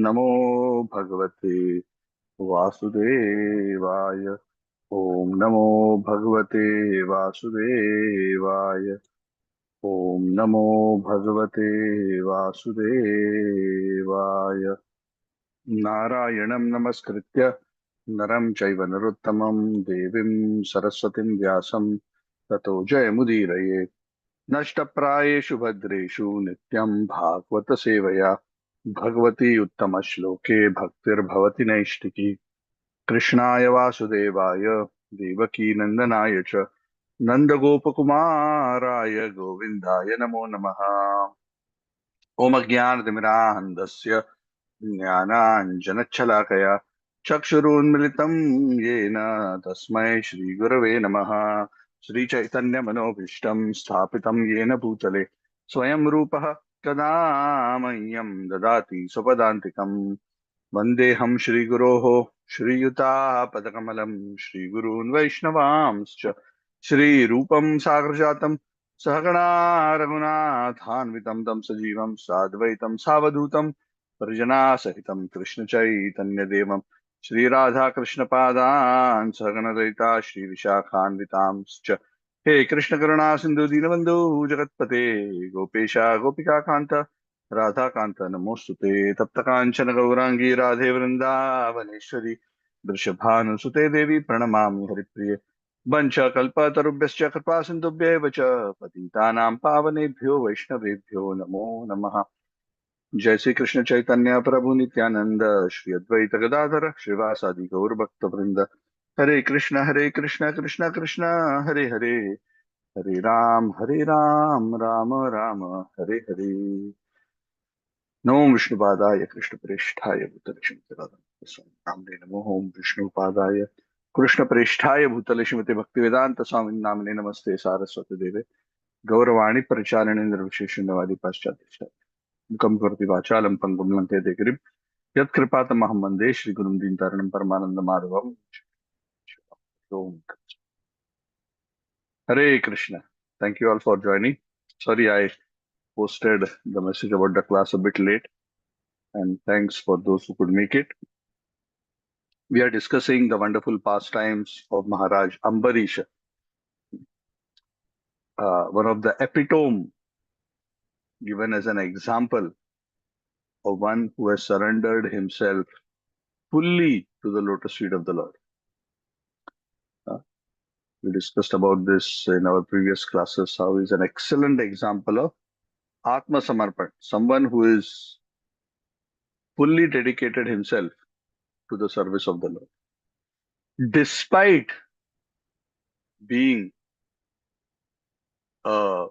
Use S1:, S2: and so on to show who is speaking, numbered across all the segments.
S1: नमो भगवते वासुदेवाय। ओम नमो भगवते वासुदेवाय। ओम नमो भगवते वासुदेवाय। नारायणं नमस्कृत्य नरं चैव नरोत्तमं देवीं सरस्वतीं व्यासं ततो जयमुदीरये। नष्टप्रायेषु भद्रेषु नित्यं भागवत सेवया भगवती उत्तमश्लोके भक्तिर्भवति नैष्टिकी। कृष्णाय वासुदेवाय देवकी नंदनाय च नन्दगोपकुमाराय गोविन्दाय नमो नमः। ओम अज्ञानतिमिरान्धस्य ज्ञानाञ्जनच्छलाकया चक्षुरुन्मिलितं येन तस्मै श्रीगुरवे नमः। श्रीचैतन्यमनोभीष्टं स्थापितं येन भूतले स्वयं रूपः कदा मह्यं ददाति स्वपदान्तिकम्। वन्देऽहं श्रीगुरोः श्रीयुतापदकमलं श्रीगुरून् वैष्णवांश्च श्रीरूपं साग्रजातं सहगणा रघुनाथान्वितं तं सजीवं साद्वैतं सावधूतं परिजनासहितं कृष्णचैतन्यदेवं श्रीराधाकृष्णपादान् सहगणललिता श्रीविशाखान्वितांश्च। हे कृष्णकरुणा सिन्धु दीनबन्धु जगत्पते गोपेशा गोपिकान्त राधाकांत नमोस्तुते। तप्त कांचन गौरांगी राधे वृंदावनेश्वरी वृषभानुसुते देवी प्रणमामि हरिप्रिये। वंशकल्पतरुभ्यश्च कृपा सिन्धुभ्येव च पतितानां पावनेभ्यो वैष्णवेभ्यो नमो नमः। जय श्री कृष्ण चैतन्य प्रभु नित्यानंद श्री अद्वैत गदाधर श्रीवासादि गौर भक्त वृंद। हरे कृष्ण कृष्ण कृष्ण हरे हरे, हरे राम राम राम हरे हरे। नमो विष्णुपादाय कृष्णप्रेष्ठाय भूतले नामने नमो। ओम विष्णुपादाय कृष्णप्रेष्ठाय भूतले श्रीमते भक्तिवेदांत स्वामी नामने नमस्ते सारस्वती देवे गौरवाणी परिचारिणे निर्विशेषण्यवादी पाश्चात्य मुखं करोति वाचालं पंगुं लंके देगिरिं यत्कृपातमहं वन्दे श्रीगुरुं दीनतारिणं परमानन्दमाधवम्। ओम हरे Krishna. Thank you all for joining. Sorry, I posted the message about the class a bit late, and thanks for those who could make it. We are discussing the wonderful pastimes of Maharaj Ambarish, one of the epitome given as an example of one who has surrendered himself fully to the lotus feet of the Lord. Uh, we discussed about this in our previous classes, how he's an excellent example of Atma Samarpan, someone who is fully dedicated himself to the service of the Lord. Despite being a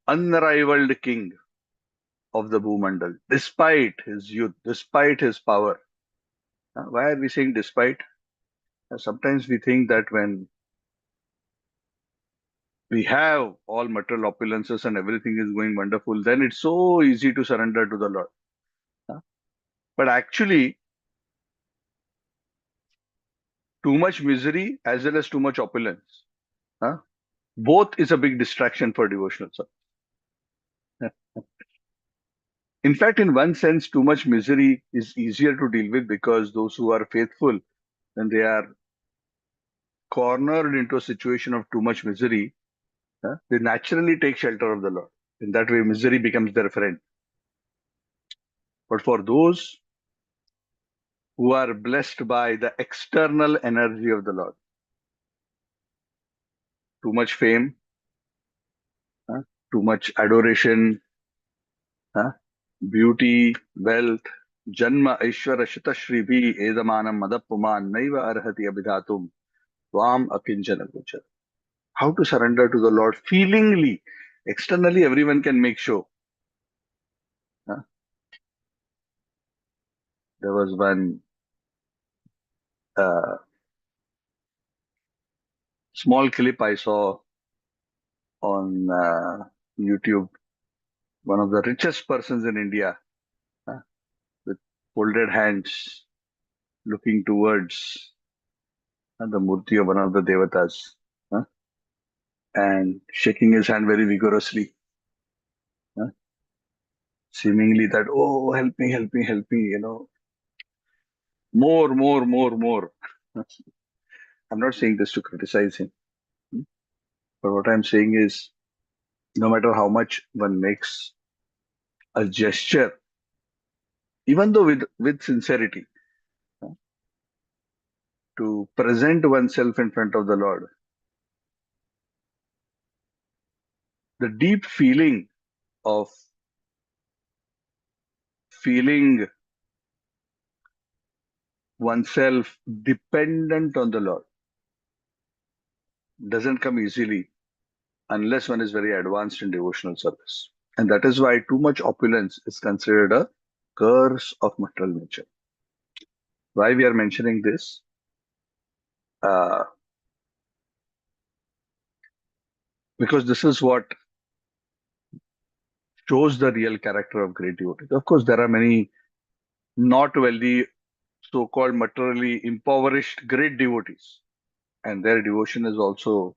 S1: unrivaled king of the Bhumandal, despite his youth, despite his power. Why are we saying despite? Sometimes we think that when we have all material opulences and everything is going wonderful, then it's so easy to surrender to the Lord. But actually, too much misery as well as too much opulence, both is a big distraction for devotional service. In fact, in one sense, too much misery is easier to deal with because those who are faithful, when they are cornered into a situation of too much misery, they naturally take shelter of the Lord. In that way, misery becomes their friend. But for those who are blessed by the external energy of the Lord, too much fame, uh, too much adoration, uh, beauty, wealth, janma, aishwara, shita shribi, edamanam, madapuman, naiva arhati abhidatum, tvam akinchana gochar. How to surrender to the Lord feelingly. Externally, everyone can make show. There was one uh, small clip I saw on YouTube. One of the richest persons in India, uh, with folded hands, looking towards the murti of one of the devatas, uh, and shaking his hand very vigorously. uh, seemingly that, oh, help me, help me, help me, more, more, more, more. I'm not saying this to criticize him, but what I'm saying is, no matter how much one makes a gesture, even though with sincerity, to present oneself in front of the Lord, the deep feeling of feeling oneself dependent on the Lord doesn't come easily unless one is very advanced in devotional service. And that is why too much opulence is considered a curse of material nature. Why we are mentioning this? Uh, because this is what shows the real character of great devotees. Of course, there are many not wealthy, so-called materially impoverished great devotees, and their devotion is also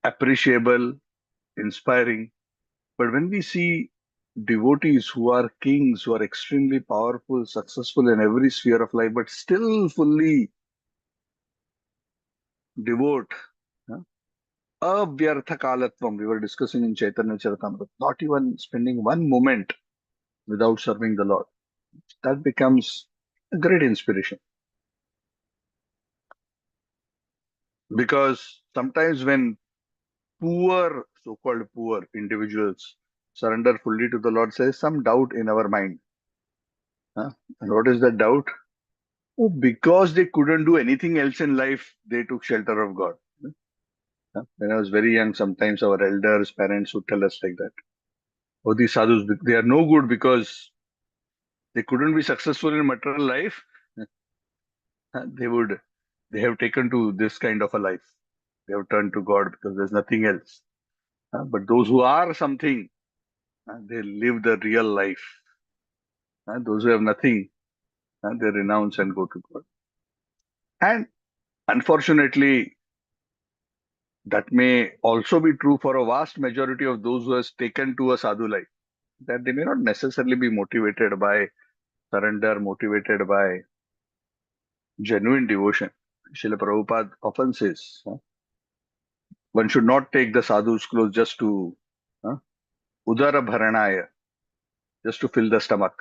S1: appreciable, inspiring. But when we see devotees who are kings, who are extremely powerful, successful in every sphere of life, but still fully devote, huh? Avyartha kalatvam, we were discussing in Chaitanya Charitamrita, not even spending one moment without serving the Lord. That becomes a great inspiration. Because sometimes when poor, so-called poor individuals surrender fully to the Lord, there is some doubt in our mind. Huh? And what is that doubt? Oh, because they couldn't do anything else in life, they took shelter of God. Huh? When I was very young, sometimes our elders, parents would tell us like that. Oh, these sadhus, they are no good because they couldn't be successful in material life. Huh? They have taken to this kind of a life. They have turned to God because there's nothing else. But those who are something, they live the real life. Those who have nothing, they renounce and go to God. And unfortunately, that may also be true for a vast majority of those who has taken to a sadhu life, that they may not necessarily be motivated by surrender, motivated by genuine devotion. Srila Prabhupada often says, one should not take the sadhu's clothes just to uh, udara bharanaya, just to fill the stomach.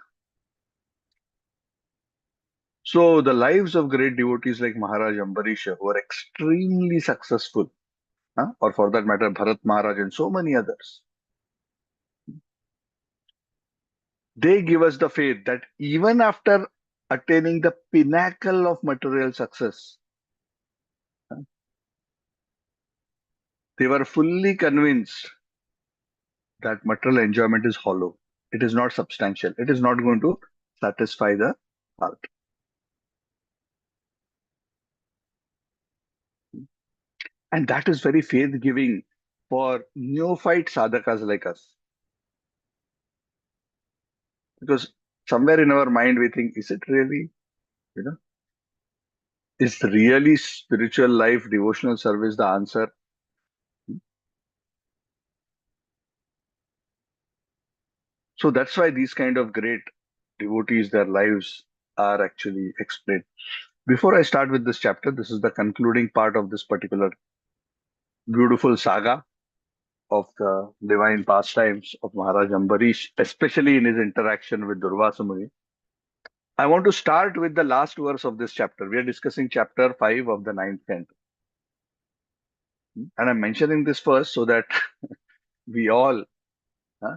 S1: So the lives of great devotees like Maharaj Ambarisha, who are extremely successful, or for that matter, Bharat Maharaj and so many others, they give us the faith that even after attaining the pinnacle of material success, they were fully convinced that material enjoyment is hollow. It is not substantial. It is not going to satisfy the heart. And that is very faith giving for neophyte sadhakas like us. Because somewhere in our mind we think, is it really, you know, is really spiritual life, devotional service the answer? So that's why these kind of great devotees, their lives are actually explained. Before I start with this chapter, this is the concluding part of this particular beautiful saga of the divine pastimes of Maharaj Ambarish, especially in his interaction with Durvasa Muni. I want to start with the last verse of this chapter. We are discussing chapter 5 of the ninth canto. And I'm mentioning this first so that we all uh,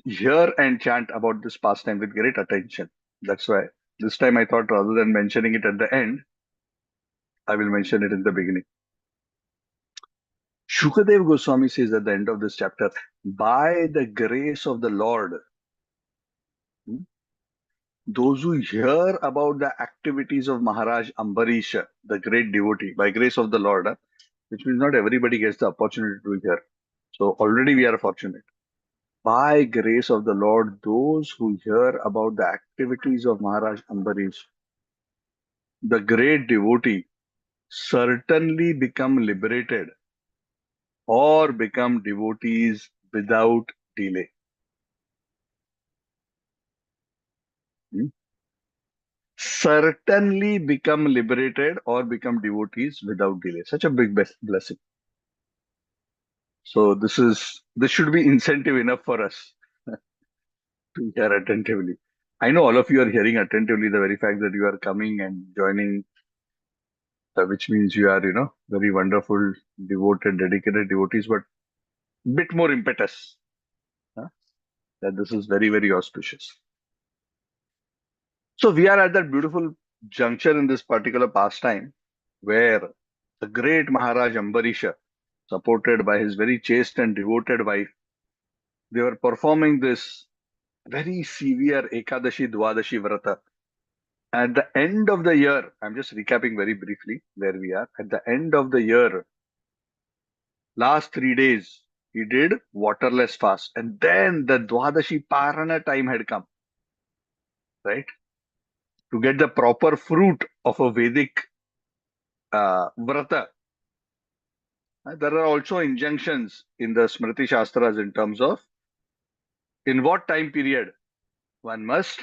S1: hear and chant about this pastime with great attention. That's why this time I thought rather than mentioning it at the end, I will mention it in the beginning. Shukadev Goswami says at the end of this chapter, by the grace of the Lord, hmm, those who hear about the activities of Maharaj Ambarisha, the great devotee, by grace of the Lord, which means not everybody gets the opportunity to hear. So already we are fortunate. By grace of the Lord, those who hear about the activities of Maharaj Ambarish, the great devotee, certainly become liberated or become devotees without delay. certainly become liberated or become devotees without delay. Such a big blessing. So this should be incentive enough for us to hear attentively. I know all of you are hearing attentively. The very fact that you are coming and joining, which means you are, very wonderful, devoted, dedicated devotees, but bit more impetus. Huh? That this is very, very auspicious. So we are at that beautiful juncture in this particular pastime where the great Maharaj Ambarisha, supported by his very chaste and devoted wife, they were performing this very severe Ekadashi Dwadashi Vrata. At the end of the year, I'm just recapping very briefly where we are. At the end of the year, last 3 days, he did waterless fast. And then the Dwadashi Parana time had come, right? To get the proper fruit of a Vedic Vrata. There are also injunctions in the Smriti Shastras in terms of in what time period one must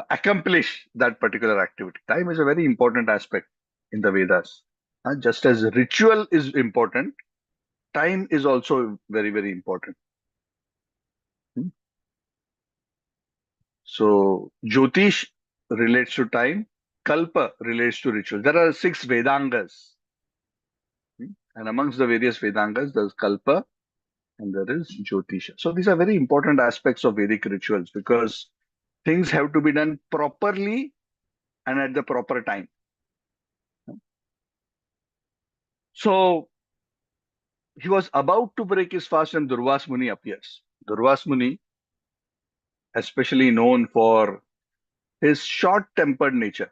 S1: accomplish that particular activity. Time is a very important aspect in the Vedas. Just as ritual is important, time is also very, very important. Hmm. So, Jyotish relates to time, Kalpa relates to ritual. There are 6 Vedangas. And amongst the various Vedangas, there's Kalpa and there is Jyotisha. So, these are very important aspects of Vedic rituals because things have to be done properly and at the proper time. So, he was about to break his fast and Durvasa Muni appears. Durvasa Muni, especially known for his short-tempered nature.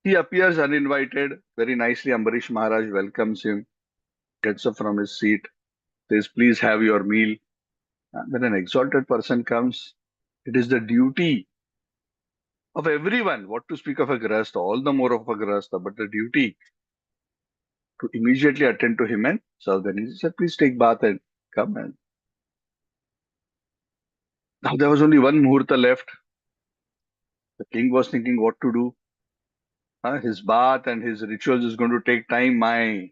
S1: He appears uninvited. Very nicely, Ambarish Maharaj welcomes him, gets up from his seat, says, please have your meal. When an exalted person comes, it is the duty of everyone, what to speak of a grahastha, all the more of a grahastha, but the duty to immediately attend to him and serve. Then he said, please take bath and come. And now there was only one muhurta left. The king was thinking what to do. His bath and his rituals is going to take time. My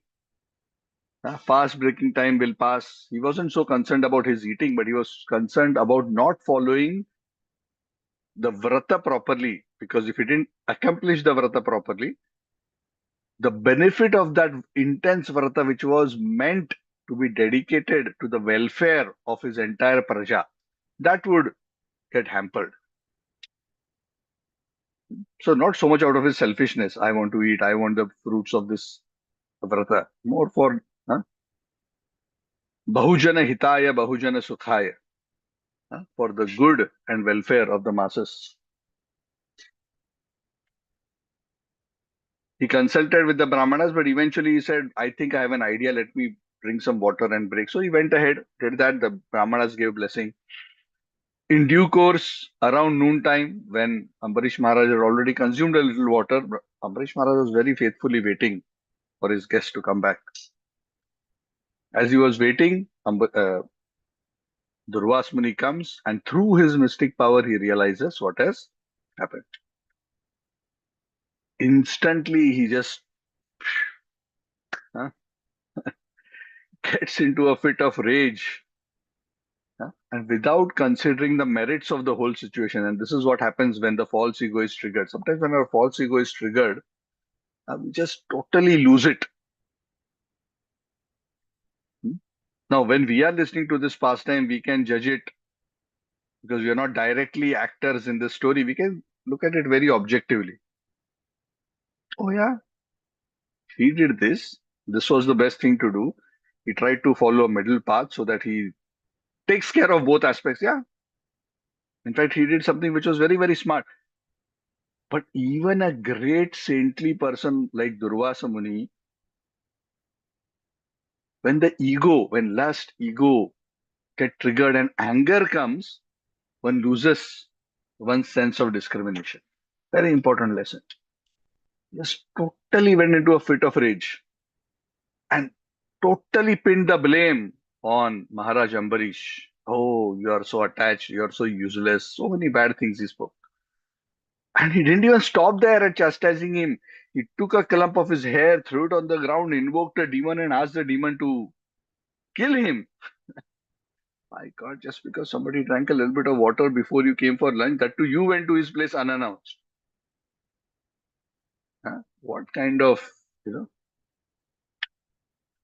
S1: fast breaking time will pass. He wasn't so concerned about his eating, but he was concerned about not following the vrata properly. Because if he didn't accomplish the vrata properly, the benefit of that intense vrata, which was meant to be dedicated to the welfare of his entire praja, that would get hampered. So not so much out of his selfishness, I want to eat, I want the fruits of this vrata, more for bahujana hitaya, bahujana sukhaya, for the good and welfare of the masses. He consulted with the Brahmanas, but eventually he said, I think I have an idea, let me drink some water and break. So he went ahead, did that, the Brahmanas gave blessing. In due course, around noontime, when Ambarish Maharaj had already consumed a little water, Ambarish Maharaj was very faithfully waiting for his guest to come back. As he was waiting, Durvasa Muni comes, and through his mystic power, he realizes what has happened. Instantly, he just uh, gets into a fit of rage, and without considering the merits of the whole situation. And this is what happens when the false ego is triggered. Sometimes when our false ego is triggered, we just totally lose it. Now, when we are listening to this pastime, we can judge it because we are not directly actors in this story. We can look at it very objectively. Oh, yeah, he did this. This was the best thing to do. He tried to follow a middle path so that he takes care of both aspects. Yeah. In fact, he did something which was very, very smart. But even a great saintly person like Durvasa Muni, when lust, ego get triggered and anger comes, one loses one's sense of discrimination. Very important lesson. Just totally went into a fit of rage and totally pinned the blame on Maharaj Ambarish. Oh, you are so attached, you are so useless. So many bad things he spoke. And he didn't even stop there at chastising him. He took a clump of his hair, threw it on the ground, invoked a demon, and asked the demon to kill him. My God, just because somebody drank a little bit of water before you came for lunch, that too you went to his place unannounced. Huh? What kind of, you know,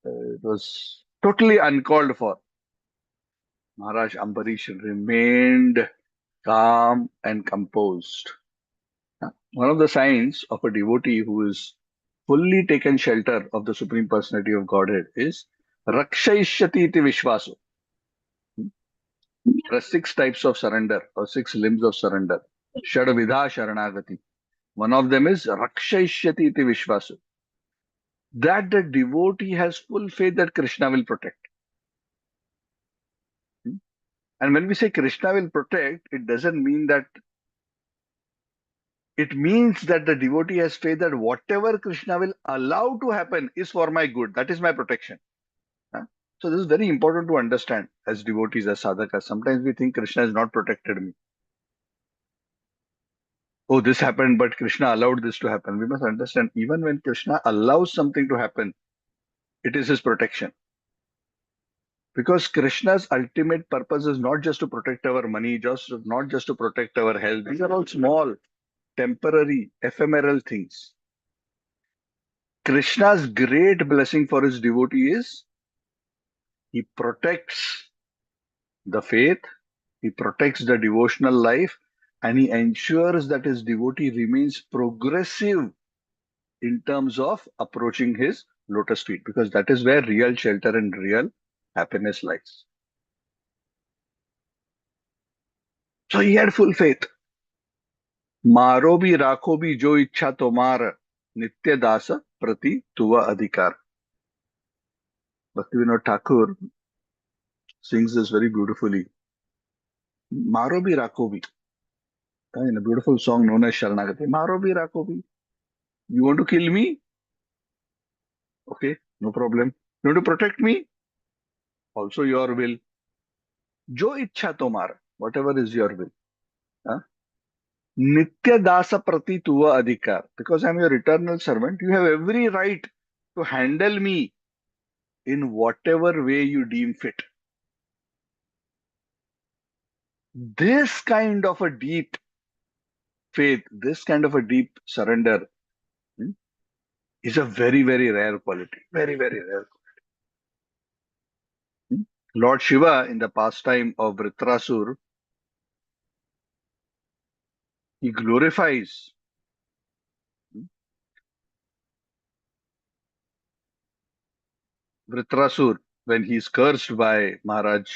S1: it was totally uncalled for. Maharaj Ambarish remained calm and composed. Huh? One of the signs of a devotee who is fully taken shelter of the Supreme Personality of Godhead is Rakshayishyati iti Vishvaso. There are six types of surrender or six limbs of surrender. Shadvidha Sharanagati. One of them is Rakshayishyati iti Vishvaso. That the devotee has full faith that Krishna will protect. Hmm? And when we say Krishna will protect, it doesn't mean that, it means that the devotee has faith that whatever Krishna will allow to happen is for my good. That is my protection. Huh? So this is very important to understand as devotees, as sadhakas. Sometimes we think Krishna has not protected me. Oh, this happened, but Krishna allowed this to happen. We must understand, even when Krishna allows something to happen, it is his protection. Because Krishna's ultimate purpose is not just to protect our money, not just to protect our health. These are all small, temporary, ephemeral things. Krishna's great blessing for his devotee is he protects the faith, he protects the devotional life, and he ensures that his devotee remains progressive in terms of approaching his lotus feet, because that is where real shelter and real happiness lies. So he had full faith. मारो भी राखो भी जो इच्छा तुम्हार नित्य दास प्रति तुव अधिकार. Bhaktivinoda Thakur sings this very beautifully. मारो भी राखो भी, in a beautiful song known as Sharanagati. मारो भी राखो भी. You want to kill me? Okay, no problem. You want to protect me? Also your will. जो इच्छा तुम्हारा, whatever is your will. Huh? Nitya dasa prati tuva adhikar. Because I'm your eternal servant, you have every right to handle me in whatever way you deem fit. This kind of a deep faith, this kind of a deep surrender, hmm, is a very, very rare quality. Very, very rare. Hmm. Lord Shiva, in the pastime of Vritrasur, he glorifies, hmm, Vritrasur when he is cursed by Maharaj,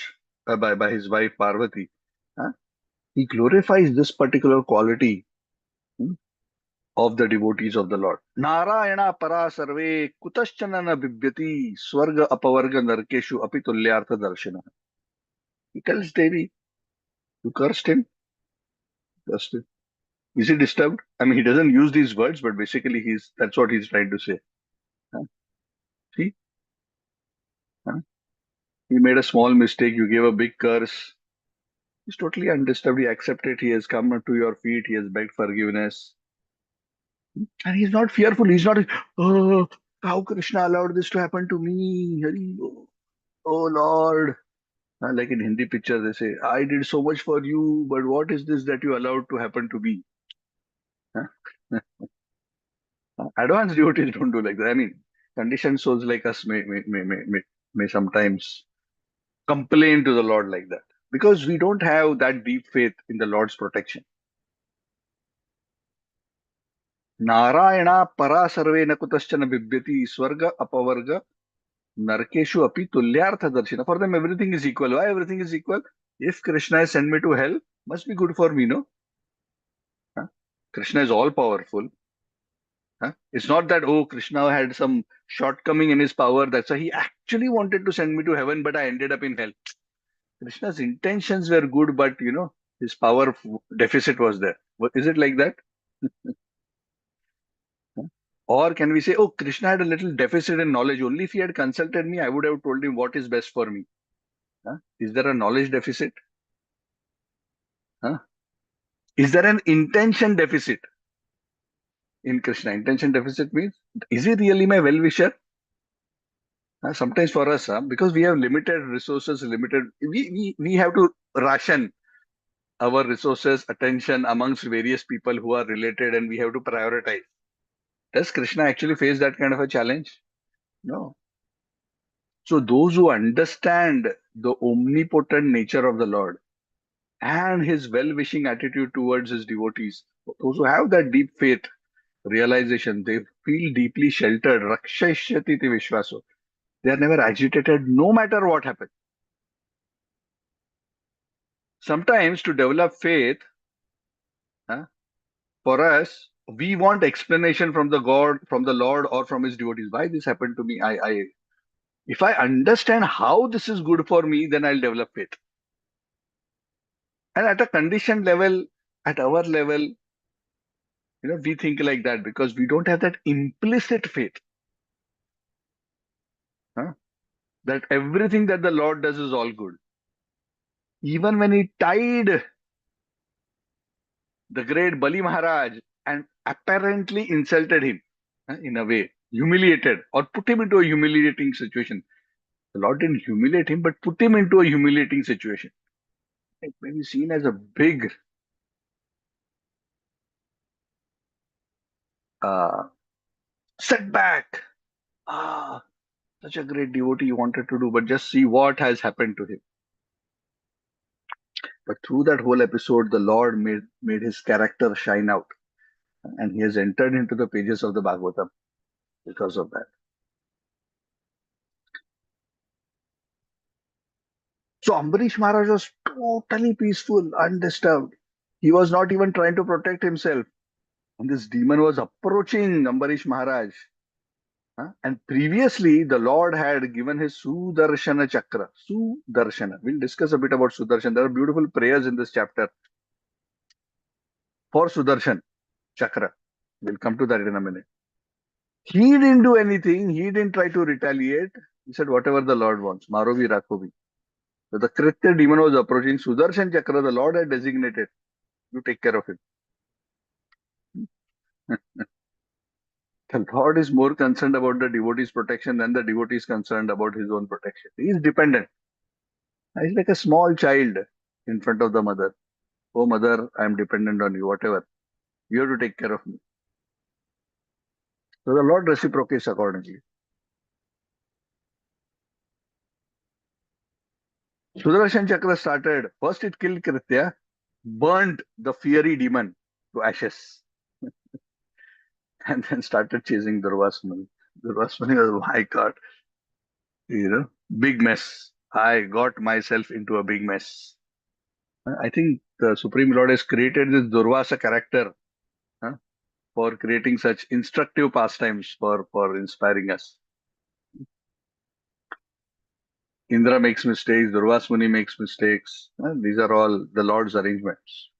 S1: by his wife Parvati. Huh? He glorifies this particular quality, hmm, of the devotees of the Lord. Narayana para sarve kutaschana na bibyati swarga apavarga narkeshu apitulyartha darshana. He tells Devi, you cursed him, cursed him. Is he disturbed? I mean, he doesn't use these words, but basically that's what he's trying to say. Huh? See? Huh? He made a small mistake, you gave a big curse. He's totally undisturbed. He accepted, he has come to your feet, he has begged forgiveness. And he's not fearful. He's not, oh, how Krishna allowed this to happen to me? Hari, oh Lord. Like in Hindi picture, they say, I did so much for you, but what is this that you allowed to happen to me? Huh? Advanced devotees don't do like that. I mean, conditioned souls like us may sometimes complain to the Lord like that because we don't have that deep faith in the Lord's protection. Narayana para sarve na kutaschana bibyati swarga apavarga narkeshu api tulyartha darshana. For them, everything is equal. Why everything is equal? If Krishna has sent me to hell, must be good for me, no? Huh? Krishna is all powerful. Huh? It's not that, oh, Krishna had some shortcoming in his power. That's why he actually wanted to send me to heaven, but I ended up in hell. Krishna's intentions were good, but his power deficit was there. Is it like that? Huh? Or can we say, oh, Krishna had a little deficit in knowledge. Only if he had consulted me, I would have told him what is best for me. Is there a knowledge deficit? Huh? Is there an intention deficit in Krishna? Intention deficit means, is he really my well-wisher? Sometimes for us, because we have limited resources, we have to ration our resources, attention amongst various people who are related, and we have to prioritize. Does Krishna actually face that kind of a challenge? No. So those who understand the omnipotent nature of the Lord and his well-wishing attitude towards his devotees, those who have that deep faith realization, they feel deeply sheltered. Rakshaishyati iti vishvaso. They are never agitated, no matter what happens. Sometimes to develop faith, for us, we want explanation from the God, from the Lord, or from his devotees. Why this happened to me? If I understand how this is good for me, then I'll develop faith. And at a conditioned level, at our level, we think like that because we don't have that implicit faith, huh? That everything that the Lord does is all good. Even when he tied the great Bali Maharaj and apparently insulted him, in a way, humiliated or put him into a humiliating situation. The Lord didn't humiliate him, but put him into a humiliating situation. It may be seen as a big uh, setback. Ah, such a great devotee he wanted to do, but just see what has happened to him. But through that whole episode, the Lord made his character shine out, and he has entered into the pages of the Bhagavatam because of that. So Ambarish Maharaj was totally peaceful, undisturbed. He was not even trying to protect himself. And this demon was approaching Ambarish Maharaj. And previously, the Lord had given his Sudarshana chakra. Sudarshana. We'll discuss a bit about Sudarshana. There are beautiful prayers in this chapter for Sudarshan chakra. We'll come to that in a minute. He didn't do anything. He didn't try to retaliate. He said, whatever the Lord wants. Marovi Rakhovi. So the Kritya demon was approaching Sudarshan chakra. The Lord had designated. You take care of him. The Lord is more concerned about the devotee's protection than the devotee is concerned about his own protection. He is dependent. He's like a small child in front of the mother. Oh, mother, I'm dependent on you, whatever. You have to take care of me. So the Lord reciprocates accordingly. Sudarshan Chakra started. First, it killed Kritya, burnt the fiery demon to ashes, and then started chasing Durvasmani. Durvasmani was, my God, big mess. I got myself into a big mess. I think the Supreme Lord has created this Durvasa character, huh, for creating such instructive pastimes for inspiring us. Indra makes mistakes, Durvas Muni makes mistakes. These are all the Lord's arrangements.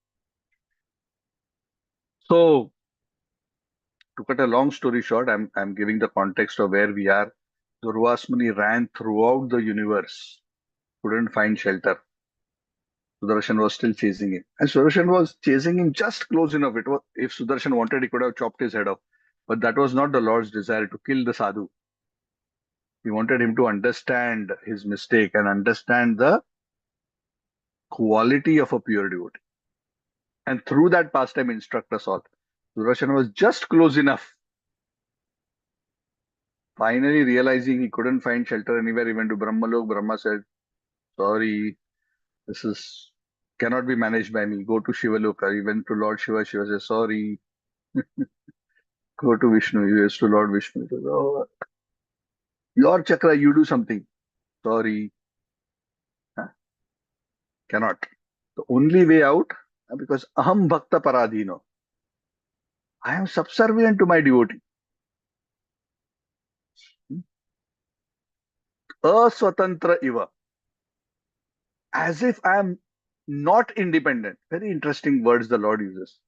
S1: So, to cut a long story short, I'm giving the context of where we are. Durvas Muni ran throughout the universe, couldn't find shelter. Sudarshan was still chasing him. And Sudarshan was chasing him just close enough. If Sudarshan wanted, he could have chopped his head off. But that was not the Lord's desire to kill the sadhu. He wanted him to understand his mistake and understand the quality of a pure devotee. And through that pastime, instruct us all. Sudarshan was just close enough. Finally, realizing he couldn't find shelter anywhere, he went to Brahmalok. Brahma said, sorry, this is cannot be managed by me. Go to Shivaloka. He went to Lord Shiva. Shiva said, sorry. Go to Vishnu. He goes to Lord Vishnu. He says, oh, your chakra, you do something. Sorry. Huh? Cannot. The only way out, because aham bhakta paradhino. I am subservient to my devotee. Aswatantra iva. As if I am not independent. Very interesting words the Lord uses.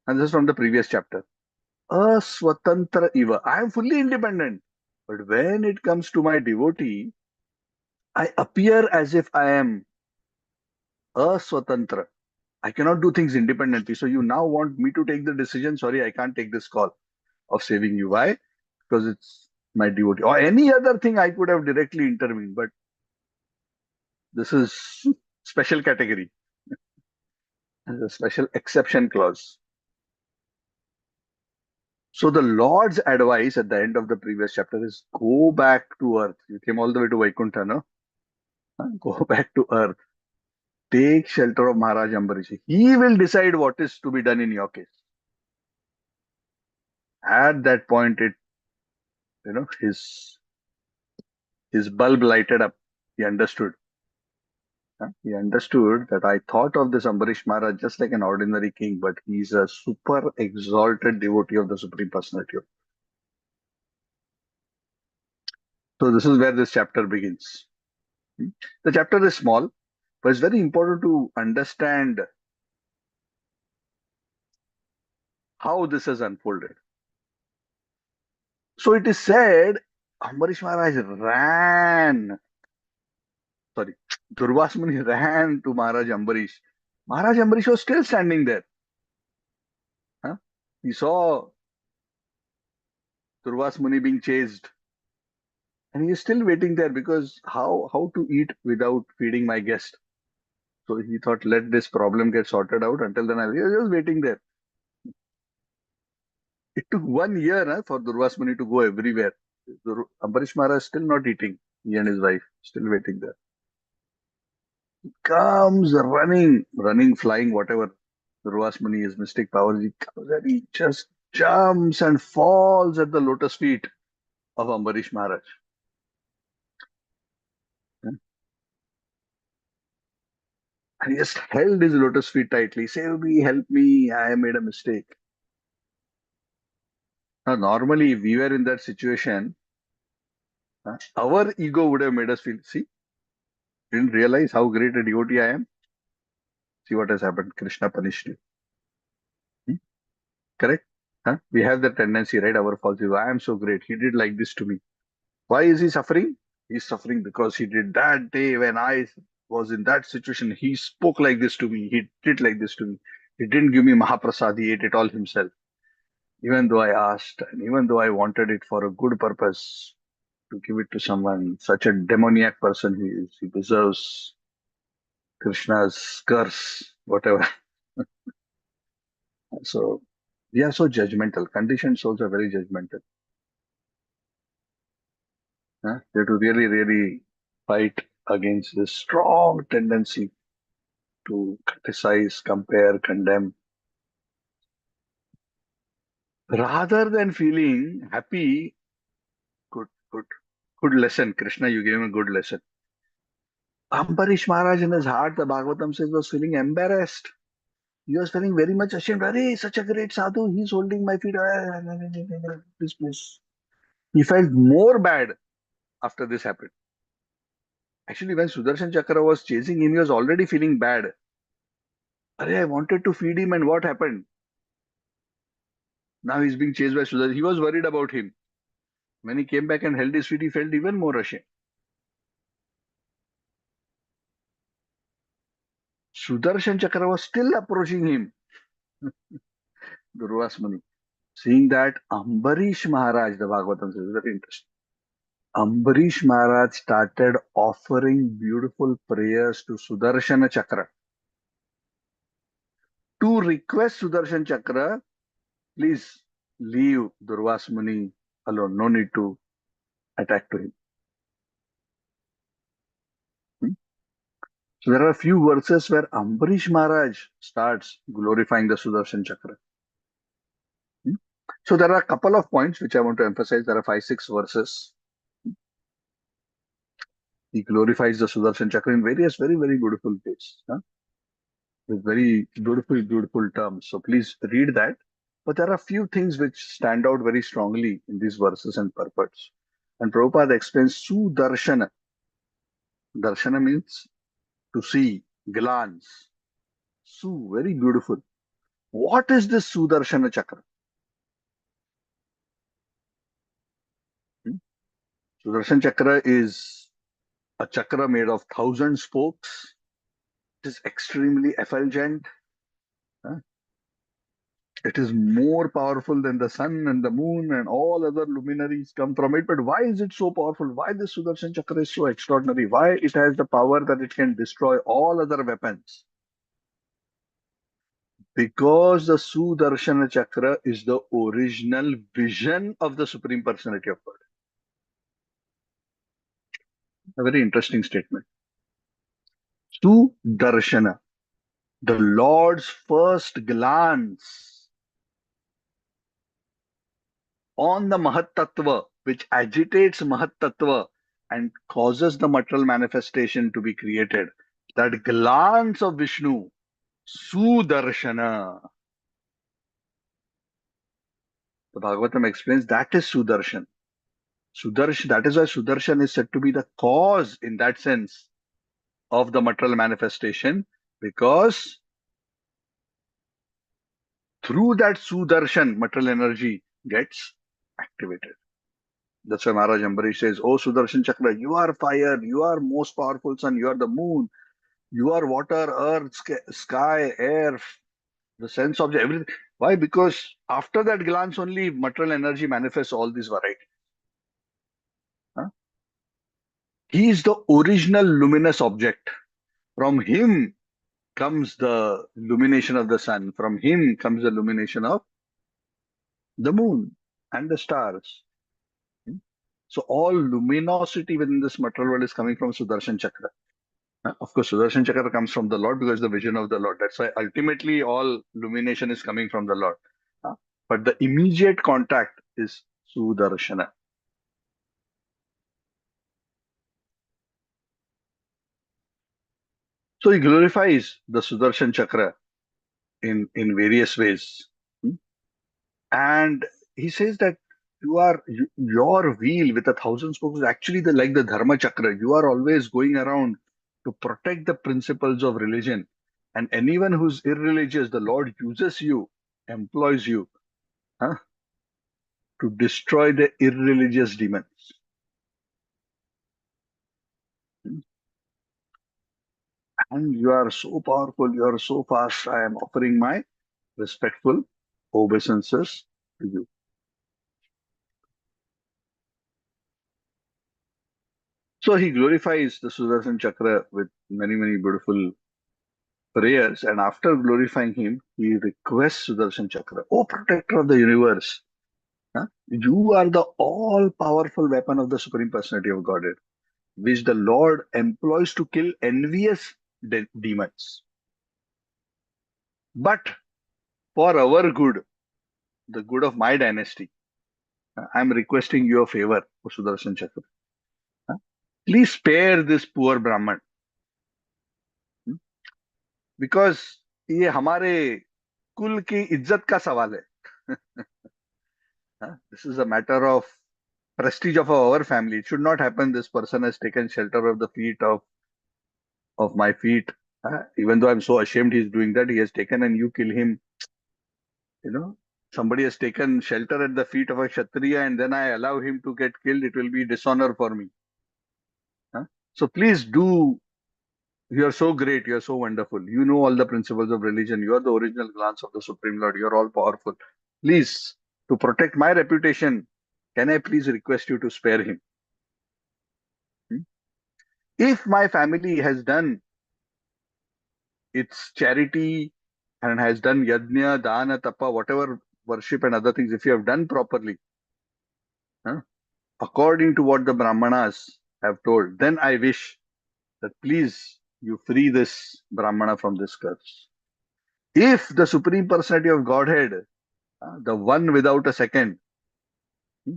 S1: And this is from the previous chapter. Aswatantra iva. I am fully independent. But when it comes to my devotee, I appear as if I am aswatantra. I cannot do things independently. So you now want me to take the decision? Sorry, I can't take this call of saving you. Why? Because it's my devotee. Or any other thing I could have directly intervened. But this is special category. There's a special exception clause. So the Lord's advice at the end of the previous chapter is go back to earth. You came all the way to Vaikuntha, no? Huh? Go back to earth. Take shelter of Maharaj Ambarish. He will decide what is to be done in your case. At that point, his bulb lighted up. He understood. Huh? He understood that I thought of this Ambarish Maharaj just like an ordinary king, but he's a super exalted devotee of the Supreme Personality. So this is where this chapter begins. The chapter is small, but it's very important to understand how this has unfolded. So it is said Ambarish Maharaj ran, sorry, Durvasa Muni ran to Maharaj Ambarish. Maharaj Ambarish was still standing there. Huh? He saw Durvasa Muni being chased, and he is still waiting there because how to eat without feeding my guest? So he thought, let this problem get sorted out. Until then, he was just waiting there. It took 1 year for Durvasa Muni to go everywhere. Ambarish Maharaj still not eating. He and his wife still waiting there. Comes running, flying, whatever. Durvasa Muni, his mystic powers, he comes and he just jumps and falls at the lotus feet of Ambarish Maharaj. And he just held his lotus feet tightly. Save me, help me, I made a mistake. Now, normally, if we were in that situation, our ego would have made us feel, see, didn't realize how great a devotee I am. See what has happened. Krishna punished you. Hmm? Correct? Huh? We have the tendency, right? Our fault is, I am so great. He did like this to me. Why is he suffering? He's suffering because he did that day when I was in that situation. He spoke like this to me. He did like this to me. He didn't give me Mahaprasad. He ate it all himself. Even though I asked and even though I wanted it for a good purpose to give it to someone, such a demoniac person he is, he deserves Krishna's curse, whatever. So, we are so judgmental. Conditioned souls are very judgmental. Huh? They have to really, really fight against this strong tendency to criticize, compare, condemn, rather than feeling happy. Good, good, good lesson. Krishna, you gave him a good lesson. Ambarish Maharaj in his heart, the Bhagavatam says, was feeling embarrassed. He was feeling very much ashamed. Arey, such a great sadhu, he's holding my feet. Please. He felt more bad after this happened. Actually, when Sudarshan Chakra was chasing him, he was already feeling bad. Arey, I wanted to feed him, and what happened? Now he's being chased by Sudarshan. He was worried about him. When he came back and held his feet, he felt even more ashamed. Sudarshan Chakra was still approaching him, Durvasa Muni. Seeing that, Ambarish Maharaj, the Bhagavatam says, very interesting. Ambarish Maharaj started offering beautiful prayers to Sudarshana Chakra to request Sudarshan Chakra, please leave Durvasa Muni alone. No need to attack to him. Hmm? So there are a few verses where Ambarish Maharaj starts glorifying the Sudarshan Chakra. Hmm? So there are a couple of points which I want to emphasize. There are 5, 6 verses. He glorifies the Sudarshan Chakra in various very, very beautiful ways. Huh? With very beautiful, beautiful terms. So please read that. But there are a few things which stand out very strongly in these verses and purports. And Prabhupada explains Sudarshana. Darshana means to see, glance. Su, very beautiful. What is this Sudarshana Chakra? Hmm? Sudarshan Chakra is a chakra made of 1,000 spokes. It is extremely effulgent. huh? It is more powerful than the sun and the moon and all other luminaries come from it. But why is it so powerful? Why this Sudarshan chakra is so extraordinary? Why it has the power that it can destroy all other weapons? Because the Sudarshana chakra is the original vision of the Supreme Personality of God. A very interesting statement. Sudarshana, the Lord's first glance on the Mahat Tattva, which agitates Mahat Tattva and causes the material manifestation to be created. That glance of Vishnu, Sudarshana. The Bhagavatam explains that is Sudarshan. Sudarshan, that is why Sudarshan is said to be the cause in that sense of the material manifestation, because through that Sudarshan, material energy gets activated. That's why Maharaj Ambarish says, "Oh Sudarshan Chakra, you are fire, you are most powerful sun, you are the moon, you are water, earth, sky, air, the sense object, everything." Why? Because after that glance only material energy manifests all these varieties. Huh? He is the original luminous object. From him comes the illumination of the sun. From him comes the illumination of the moon and the stars. Hmm? So all luminosity within this material world is coming from Sudarshan Chakra. Of course, Sudarshan Chakra comes from the Lord because the vision of the Lord. That's why ultimately all illumination is coming from the Lord. Uh, But the immediate contact is Sudarshana. So he glorifies the Sudarshan Chakra in various ways. Hmm? And he says that your wheel with 1,000 spokes is actually like the Dharma Chakra. You are always going around to protect the principles of religion. And anyone who's irreligious, the Lord uses you, employs you, huh, to destroy the irreligious demons. And you are so powerful, you are so fast. I am offering my respectful obeisances to you. So he glorifies the Sudarshan Chakra with many, many beautiful prayers. And after glorifying him, he requests Sudarshan Chakra, "O protector of the universe, huh, you are the all powerful weapon of the Supreme Personality of Godhead, which the Lord employs to kill envious demons. But for our good, the good of my dynasty, I am requesting you a favor, O Sudarshan Chakra. huh, Please spare this poor Brahman, hmm, because ये हमारे कुल की इज्जत का सवाल है. This is a matter of prestige of our family. It should not happen. This person has taken shelter of the feet of my feet. Even though I'm so ashamed he's doing that, he has taken and you kill him. You know, somebody has taken shelter at the feet of a Kshatriya and then I allow him to get killed. It will be dishonor for me. Huh? So please do. You are so great. You are so wonderful. You know all the principles of religion. You are the original glance of the Supreme Lord. You are all powerful. Please, to protect my reputation, can I please request you to spare him? Hmm? If my family has done its charity and has done yajna, dana, tapa, whatever worship and other things, if you have done properly, huh, according to what the Brahmanas have told, then I wish that please you free this Brahmana from this curse. If the Supreme Personality of Godhead, the one without a second,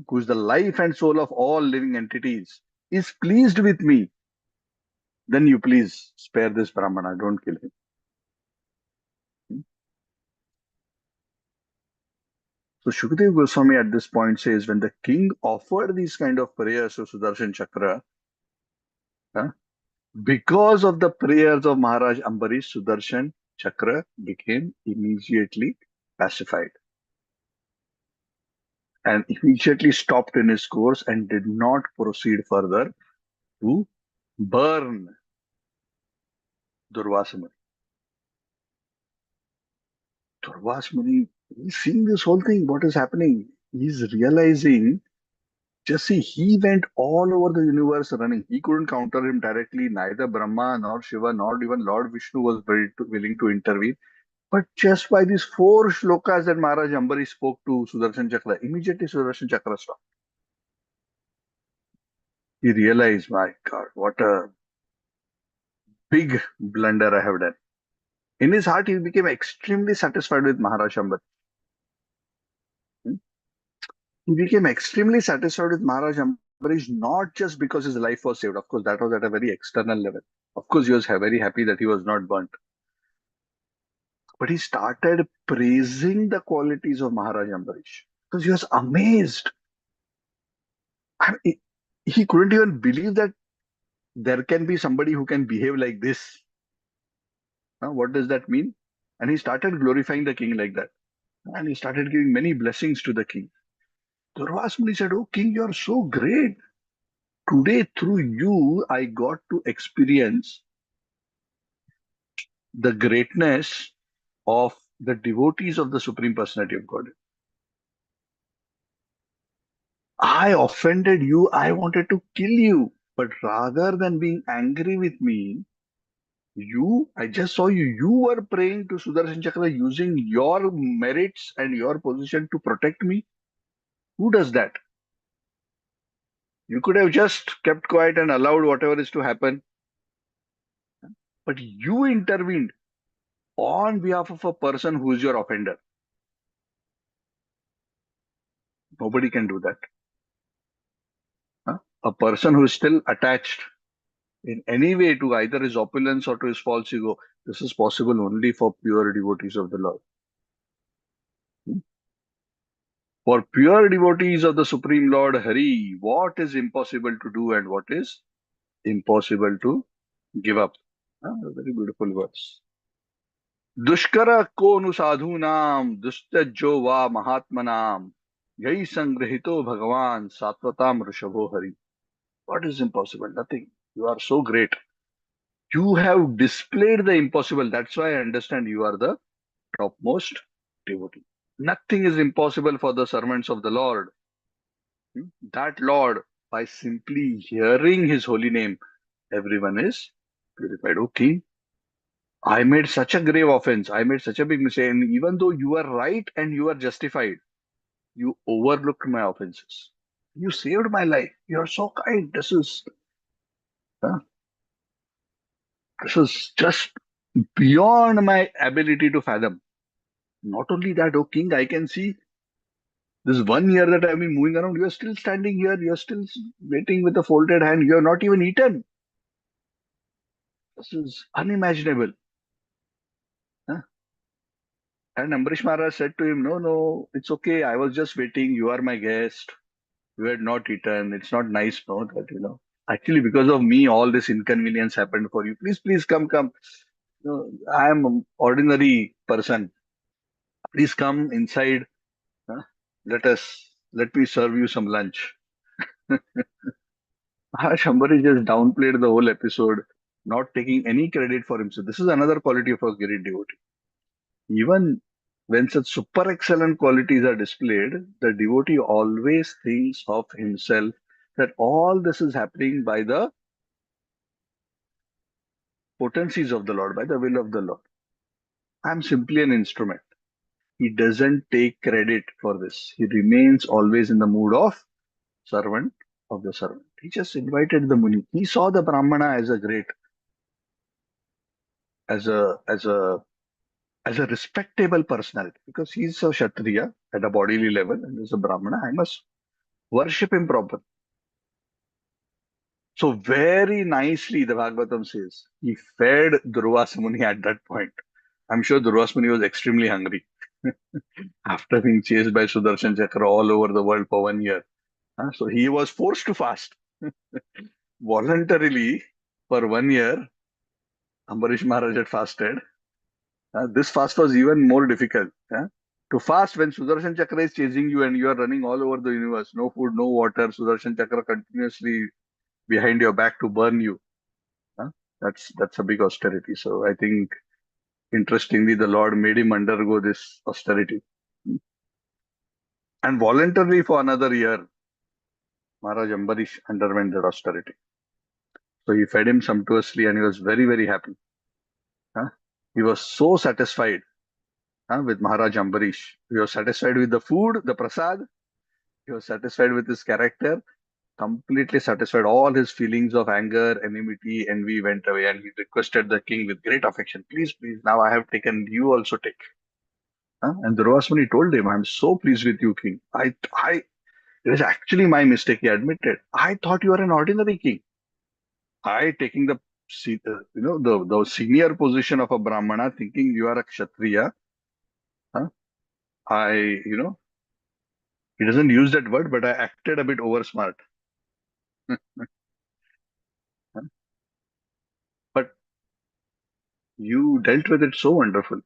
S1: who is the life and soul of all living entities, is pleased with me, then you please spare this Brahmana, don't kill him. So Shukdev Goswami at this point says, when the king offered these kind of prayers to Sudarshan Chakra, huh, because of the prayers of Maharaj Ambarish, Sudarshan Chakra became immediately pacified and immediately stopped in his course and did not proceed further to burn Durvasa Muni. Durvasa Muni, he's seeing this whole thing, what is happening. He's realizing, just see, he went all over the universe running. He couldn't counter him directly. Neither Brahma, nor Shiva, nor even Lord Vishnu was willing to intervene. But just by these four shlokas that Maharaj Ambarish spoke to Sudarshan Chakra, immediately Sudarshan Chakra stopped. He realized, my God, what a big blunder I have done. In his heart, he became extremely satisfied with Maharaj Ambarish. He became extremely satisfied with Maharaj Ambarish, not just because his life was saved. Of course, that was at a very external level. Of course, he was very happy that he was not burnt. But he started praising the qualities of Maharaj Ambarish because he was amazed. I mean, he couldn't even believe that there can be somebody who can behave like this. What does that mean? And he started glorifying the king like that. And he started giving many blessings to the king. Durvasa Muni said, "Oh, king, you're so great. Today, through you, I got to experience the greatness of the devotees of the Supreme Personality of God. I offended you. I wanted to kill you. But rather than being angry with me, I just saw you were praying to Sudarshan Chakra using your merits and your position to protect me. Who does that? You could have just kept quiet and allowed whatever is to happen. But you intervened on behalf of a person who is your offender. Nobody can do that. A person who is still attached in any way to either his opulence or to his false ego, this is possible only for pure devotees of the Lord. For pure devotees of the Supreme Lord Hari, what is impossible to do and what is impossible to give up? A very beautiful verse. दुष्कर को नु साधु नाम दुस्तजो वा महात्मनाम यही संग्रहितो भगवान सात्वताम ऋषभो Hari. What is impossible? Nothing. You are so great. You have displayed the impossible. That's why I understand you are the topmost devotee. Nothing is impossible for the servants of the Lord. That Lord, by simply hearing his holy name, everyone is purified. Okay, I made such a grave offense. I made such a big mistake. And even though you are right and you are justified, you overlooked my offenses. You saved my life. You are so kind. Uh, this is just beyond my ability to fathom. Not only that, O King, I can see this 1 year that I've been moving around. You are still standing here. You are still waiting with a folded hand. You are not even eaten. This is unimaginable. Huh? And Ambarish Maharaj said to him, "No, no, it's okay. I was just waiting. You are my guest. You had not eaten. It's not nice, no, that. Actually, because of me, all this inconvenience happened for you. Please, please come, come. I am an ordinary person. Please come inside. Huh? Let me serve you some lunch." Shambhari just downplayed the whole episode, not taking any credit for himself. This is another quality of a great devotee. Even when such super excellent qualities are displayed, the devotee always thinks of himself that all this is happening by the potencies of the Lord, by the will of the Lord. I'm simply an instrument. He doesn't take credit for this. He remains always in the mood of servant of the servant. He just invited the Muni. He saw the Brahmana as a great, as a, as a, as a respectable personality because he's a Kshatriya at a bodily level and he's a Brahmana. I must worship him properly. So very nicely, the Bhagavatam says, he fed Durvasa Muni at that point. I'm sure Durvasa Muni was extremely hungry after being chased by Sudarshan Chakra all over the world for 1 year. So he was forced to fast voluntarily for 1 year. Ambarish Maharaj had fasted. This fast was even more difficult. To fast when Sudarshan Chakra is chasing you and you are running all over the universe, no food, no water, Sudarshan Chakra continuously behind your back to burn you. That's a big austerity. So I think, interestingly, the Lord made him undergo this austerity. And voluntarily for another year, Maharaj Ambarish underwent that austerity. So he fed him sumptuously and he was very, very happy. Huh? He was so satisfied, with Maharaj Ambarish. He was satisfied with the food, the prasad. He was satisfied with his character, completely satisfied. All his feelings of anger, enmity, envy went away, and he requested the king with great affection, please, please, now I have taken, you also take. And Durvasmuni told him, I'm so pleased with you, king. It is actually my mistake, he admitted. I thought you are an ordinary king. I, taking the the senior position of a Brahmana, thinking you are a Kshatriya. Huh? I, he doesn't use that word, but I acted a bit over smart. But you dealt with it so wonderfully.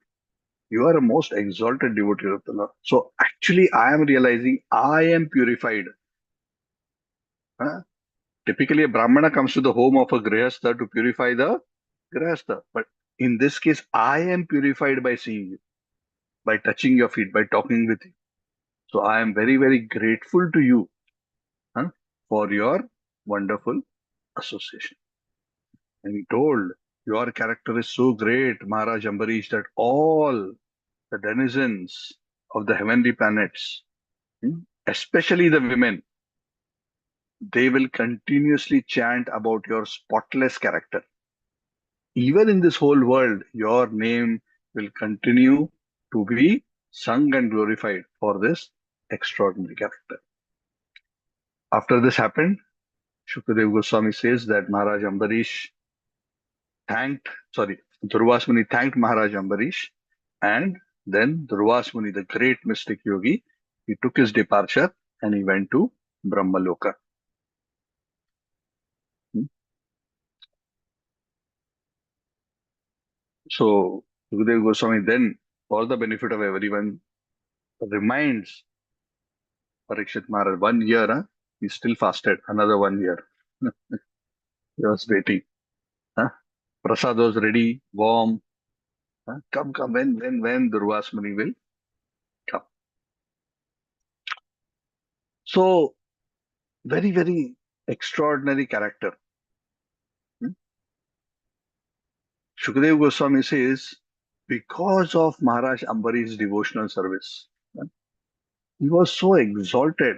S1: You are a most exalted devotee of the Lord. So actually, I am realizing I am purified. Huh? Typically, a Brahmana comes to the home of a Grihastha to purify the Grihastha. But in this case, I am purified by seeing you, by touching your feet, by talking with you. So I am very, very grateful to you, huh, for your wonderful association. And he told, your character is so great, Maharaj Ambarish, that all the denizens of the heavenly planets, especially the women, they will continuously chant about your spotless character. Even in this whole world, your name will continue to be sung and glorified for this extraordinary character. After this happened, Shukadev Goswami says that Maharaj Ambarish Durvasa Muni thanked Maharaj Ambarish, and then Durvasa Muni, the great mystic yogi, he took his departure and he went to Brahmaloka. Hmm. So Shukadev Goswami then, for the benefit of everyone, reminds Parikshit Maharaj, 1 year, he still fasted another 1 year. He was waiting. Huh? Prasad was ready, warm. Huh? Come, come, when Durvasa Muni will come. So, very, very extraordinary character. Hmm? Shukadev Goswami says, because of Maharaj Ambari's devotional service, he was so exalted.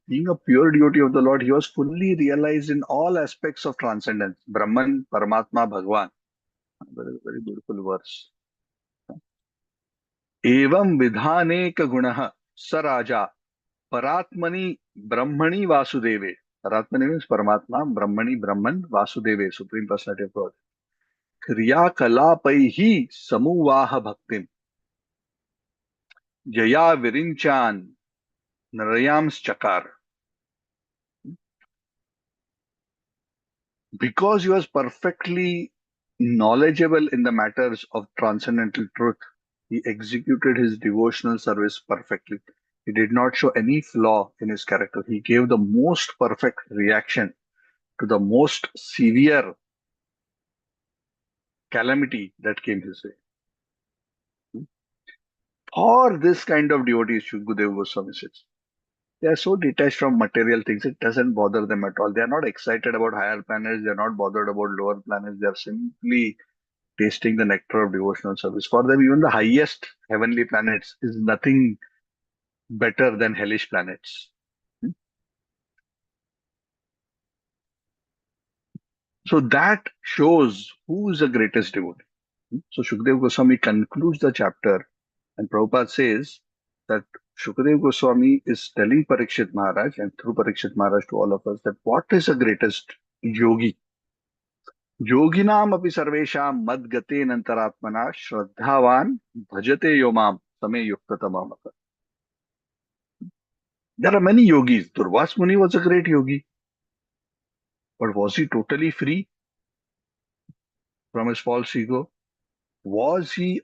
S1: Being a pure devotee of the Lord, he was fully realized in all aspects of transcendence. Brahman, Paramatma, Bhagwan. Very, very beautiful verse. एवं विधानेक गुणः स राजा परात्मनि ब्रह्मणि वासुदेवे. Paratmani means Paramatma, Brahmani, Brahman, Vasudeve, Supreme Personality of God. क्रियाकलापैहि समुवाह भक्तिम Jaya विरिंचान Narayan's because he was perfectly knowledgeable in the matters of transcendental truth, he executed his devotional service perfectly. He did not show any flaw in his character. He gave the most perfect reaction to the most severe calamity that came his way. For this kind of devotees, Shukdev Goswami says, they are so detached from material things, it doesn't bother them at all. They are not excited about higher planets, they are not bothered about lower planets, they are simply tasting the nectar of devotional service. For them, even the highest heavenly planets is nothing better than hellish planets. So that shows who is the greatest devotee. So Shukdev Goswami concludes the chapter, and Prabhupada says that Shukadev Goswami is telling Parikshit Maharaj and through Parikshit Maharaj to all of us that what is the greatest yogi? Yoginam api sarvesham madgate nantaratmana shraddhavan bhajate yomam same yuktatamam. There are many yogis. Durvasa Muni was a great yogi, but was he totally free from his false ego? Was he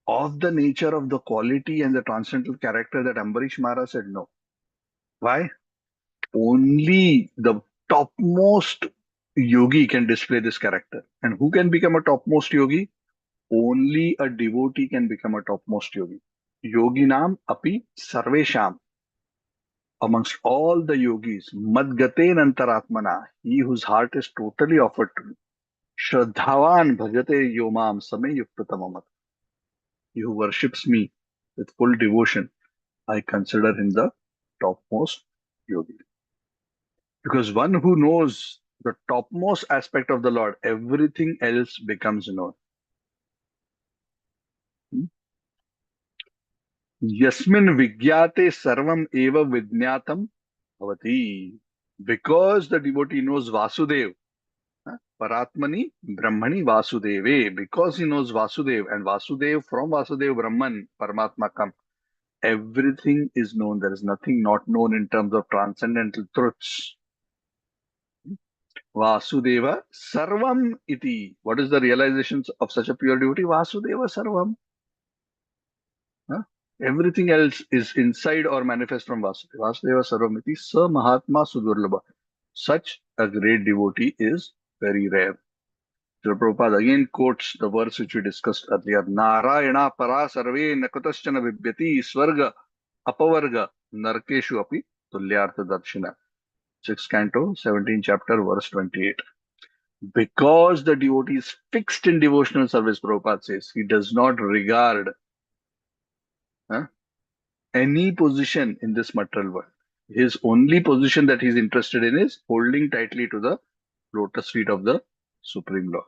S1: of the nature of the quality and the transcendental character that Ambarish Maharaj said no? Why? Only the topmost yogi can display this character. And who can become a topmost yogi? Only a devotee can become a topmost yogi. Yoginam api sarvesham. Amongst all the yogis, madgaten antaratmana, he whose heart is totally offered to me. Shraddhavan bhajate yomam same yuktatamamat. He who worships me with full devotion, I consider him the topmost yogi. Because one who knows the topmost aspect of the Lord, everything else becomes known. Yasmin vigyate sarvam eva vidnyatam bhavati. Because the devotee knows Vasudev, Paratmani Brahmani Vasudeve, because he knows Vasudev and Vasudev from Vasudev Brahman, Paramatma come. Everything is known. There is nothing not known in terms of transcendental truths. Vasudeva Sarvam iti. What is the realization of such a pure devotee? Vasudeva Sarvam. Huh? Everything else is inside or manifest from Vasudeva. Vasudeva Sarvam iti. Sa Mahatma Sudurlabha. Such a great devotee is very rare. Srila Prabhupada again quotes the verse which we discussed earlier. Narayana para sarve nakutaschana vibhyati swarga apavarga narkeshu api tulyartha darshina. 6th canto, 17th chapter, verse 28. Because the devotee is fixed in devotional service, Prabhupada says, he does not regard huh, any position in this material world. His only position that he's interested in is holding tightly to the lotus feet of the Supreme Lord.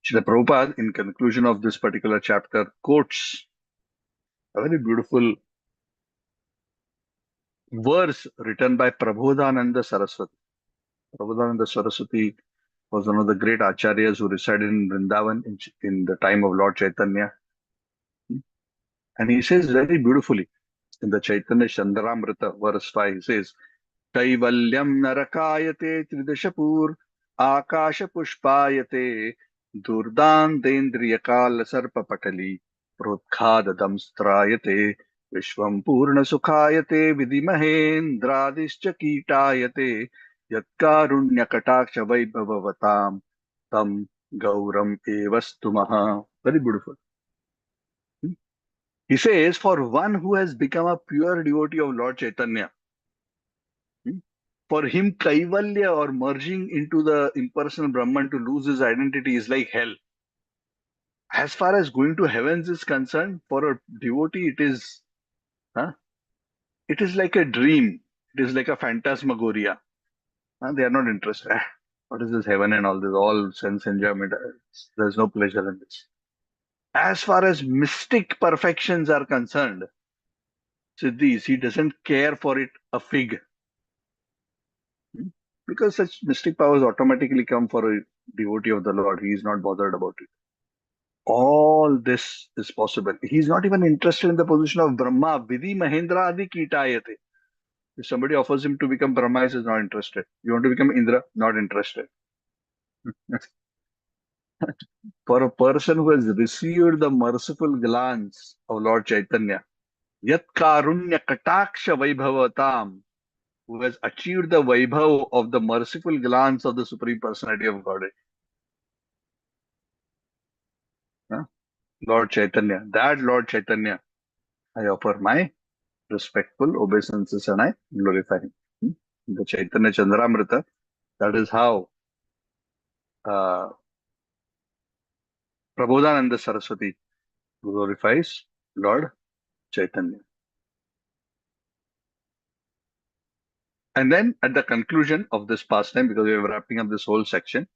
S1: Srila Prabhupada, in conclusion of this particular chapter, quotes a very beautiful verse written by Prabodhananda Saraswati. Prabodhananda Saraswati was one of the great acharyas who resided in Vrindavan in the time of Lord Chaitanya. And he says very beautifully in the Chaitanya Chandaramrita, verse 5, he says, Kaivalyam narakayate tridashapur akasha pushpayate durdandendriyakala sarpa patali prodkhadadam strayate vishwam purna sukhayate vidimahendradischa kitayate yatkarunyakataksha vaibhavavatam tam gauram evastumaha. Very beautiful. He says, for one who has become a pure devotee of Lord Chaitanya, for him, Kaivalya or merging into the impersonal Brahman to lose his identity is like hell. As far as going to heavens is concerned, for a devotee, huh? It is like a dream. It is like a phantasmagoria. They are not interested. What is this heaven and all this? All sense enjoyment. There's no pleasure in this. As far as mystic perfections are concerned, Siddhis, he doesn't care for it a fig. Because such mystic powers automatically come for a devotee of the Lord. He is not bothered about it. All this is possible. He's not even interested in the position of Brahma. Vidhi Mahendra Adi Kitayate. If somebody offers him to become Brahma, he is not interested. You want to become Indra? Not interested. For a person who has received the merciful glance of Lord Chaitanya, Yat Karunya Kataksha Vaibhavatam, who has achieved the Vaibhav of the merciful glance of the Supreme Personality of Godhead. Huh? Lord Chaitanya, that Lord Chaitanya, I offer my respectful obeisances and I glorify him. The Chaitanya Chandramrita, that is how uh, Prabodhananda Saraswati glorifies Lord Chaitanya. And then at the conclusion of this pastime, because we are wrapping up this whole section,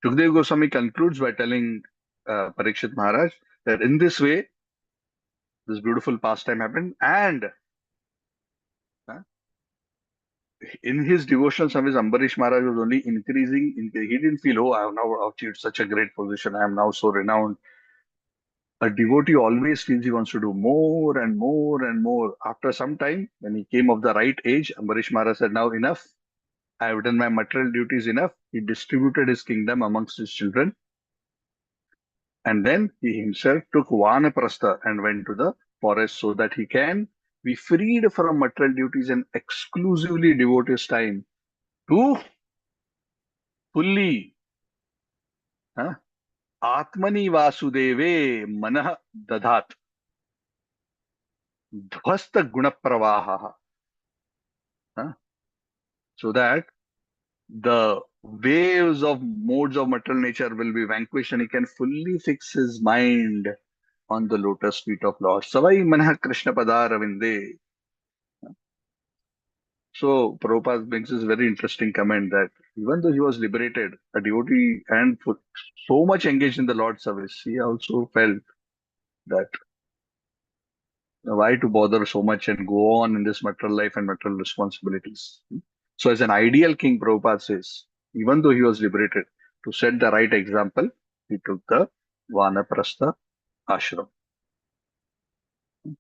S1: Shukdev Goswami concludes by telling Parikshit Maharaj that in this way, this beautiful pastime happened, and uh, in his devotional service, Ambarish Maharaj was only increasing. He didn't feel, oh, I have now achieved such a great position. I am now so renowned. A devotee always feels he wants to do more and more and more. After some time, when he came of the right age, Ambarish Maharaj said, now enough. I have done my material duties enough. He distributed his kingdom amongst his children. And then he himself took Vanaprastha and went to the forest so that he can be freed from material duties and exclusively devote his time to fully. Huh? Atmani Vasudeve Manah Dadhat Dhvasta Gunapravaha. Huh? So that the waves of modes of material nature will be vanquished and he can fully fix his mind on the lotus feet of Lord. Savai Manah Krishna Padaravinde. So Prabhupada brings this very interesting comment that even though he was liberated, a devotee and so much engaged in the Lord's service, he also felt that why to bother so much and go on in this material life and material responsibilities. So as an ideal king, Prabhupada says, even though he was liberated, to set the right example, he took the Vanaprastha ashram.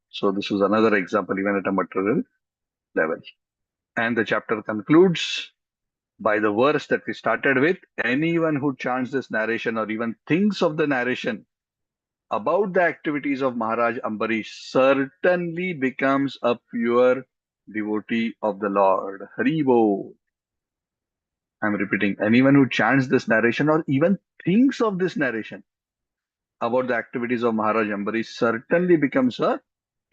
S1: So this was another example even at a material level. And the chapter concludes by the verse that we started with. Anyone who chants this narration or even thinks of the narration about the activities of Maharaj Ambarish certainly becomes a pure devotee of the Lord. Haribo. I'm repeating, anyone who chants this narration or even thinks of this narration about the activities of Maharaj Ambarish certainly becomes a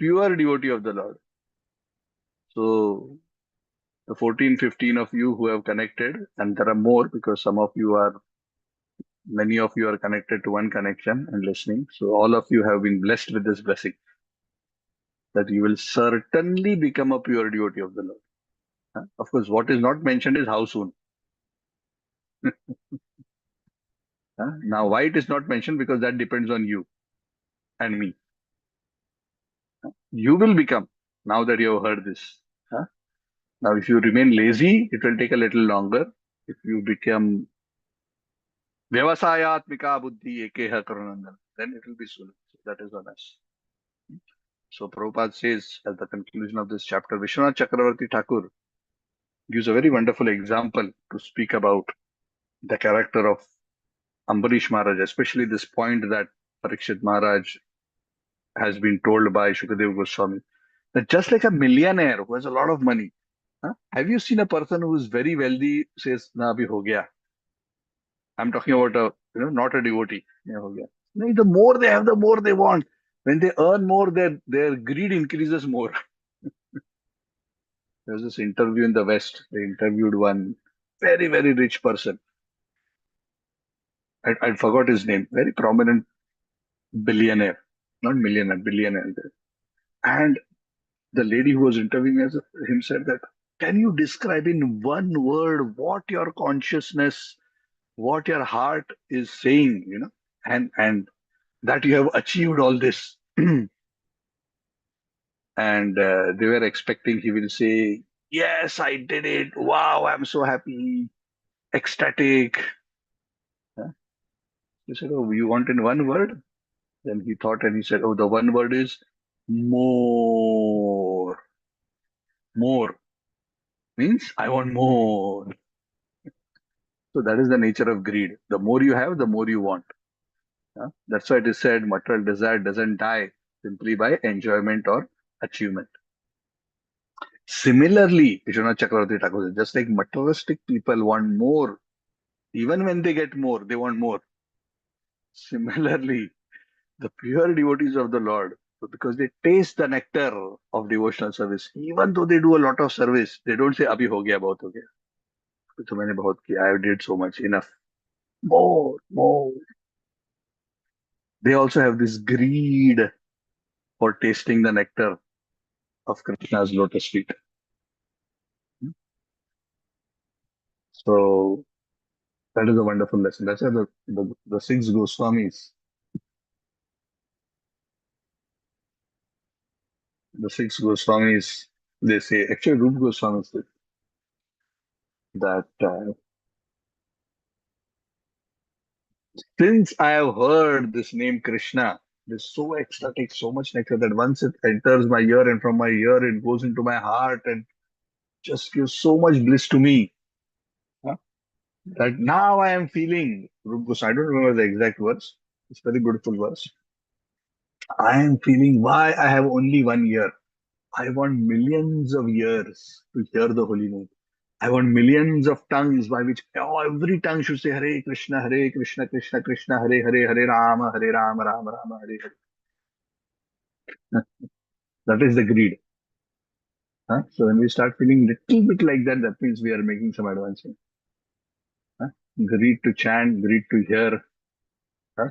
S1: pure devotee of the Lord. So the 14, 15 of you who have connected, and there are more because many of you are connected to one connection and listening. So all of you have been blessed with this blessing that you will certainly become a pure devotee of the Lord. Huh? Of course, what is not mentioned is how soon. Huh? Now, why it is not mentioned? Because that depends on you and me. Huh? You will become now that you have heard this. Huh? Now, if you remain lazy, it will take a little longer. If you become Vyavasayatmika buddhi ekeha karunandan, then it will be soon. So that is on us. So Prabhupada says at the conclusion of this chapter, Vishwanath Chakravarti Thakur gives a very wonderful example to speak about the character of Ambarish Maharaj, especially this point that Parikshit Maharaj has been told by Shukadev Goswami, that just like a millionaire who has a lot of money, huh? Have you seen a person who is very wealthy says, "Na abhi ho gaya"? I'm talking about not a devotee. "Yeah, ho gaya." No, the more they have, the more they want. When they earn more, their greed increases more. There was this interview in the West. They interviewed one very, very rich person. I forgot his name. Very prominent billionaire, not millionaire, billionaire. And the lady who was interviewing him said that, can you describe in one word what your consciousness, what your heart is saying, and that you have achieved all this? And they were expecting he will say, yes, I did it. Wow, I'm so happy, ecstatic. Huh? He said, oh, you want in one word? Then he thought and he said, oh, the one word is more. More means I want more. So that is the nature of greed. The more you have, the more you want. That's why it is said material desire doesn't die simply by enjoyment or achievement. Similarly, Vishwanath Chakravarti Thakur said, just like materialistic people want more, even when they get more, they want more. Similarly, the pure devotees of the Lord, because they taste the nectar of devotional service, even though they do a lot of service, they don't say, Abhi ho gaya, bahut ho gaya. तो मैंने बहुत किया. I did so much, enough. More, more. They also have this greed for tasting the nectar of Krishna's lotus feet. So that is a wonderful lesson. That's why the six Goswamis, they say, actually Rupa Goswami said that since I have heard this name Krishna, it is so ecstatic, so much nectar that once it enters my ear and from my ear it goes into my heart and just gives so much bliss to me. Huh? That now I am feeling, Rupa Goswami, I don't remember the exact words. It's a very beautiful verse. I am feeling why I have only one ear. I want millions of years to hear the holy name. I want millions of tongues by which every tongue should say Hare Krishna, Krishna Krishna, Hare Hare, Hare Rama, Rama Rama, Hare Hare. That is the greed. Huh? So when we start feeling little bit like that, that means we are making some advancement. Huh? Greed to chant, greed to hear. Huh?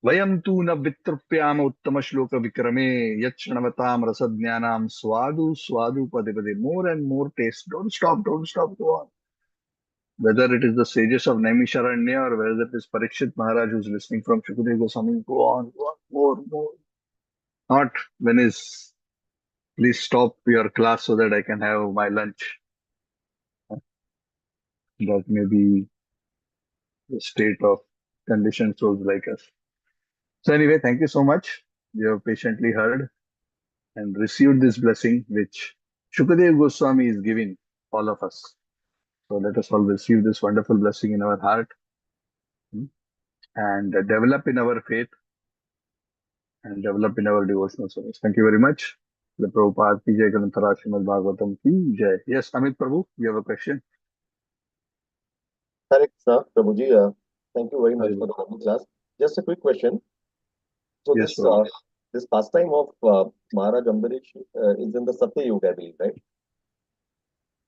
S1: Vayam tu na vitrupyam uttama shloka vikrame yachnavatam rasadnyanam swadu swadu pade pade. More and more taste. Don't stop, go on. Whether it is the sages of Naimisharanya or whether it is Parikshit Maharaj who's listening from Shukadeva Goswami, go on, more. Not when is, please stop your class so that I can have my lunch. That may be the state of conditioned souls like us. So anyway, thank you so much. You have patiently heard and received this blessing which Shukadeva Goswami is giving all of us. So let us all receive this wonderful blessing in our heart, and develop in our faith and develop in our devotional service. Thank you very much. The Prabhupada ki jai, Granthara Srimad Bhagavatam ki jai. Yes, Amit Prabhu, you have a question?
S2: Hare Krishna, Prabhuji. Thank you very much
S1: Hari
S2: for
S1: Bol.
S2: the wonderful class. Just a quick question. So
S1: Yes, Prabhu.
S2: this pastime of Maharaj Ambarish is in the Satya Yuga, I believe, right?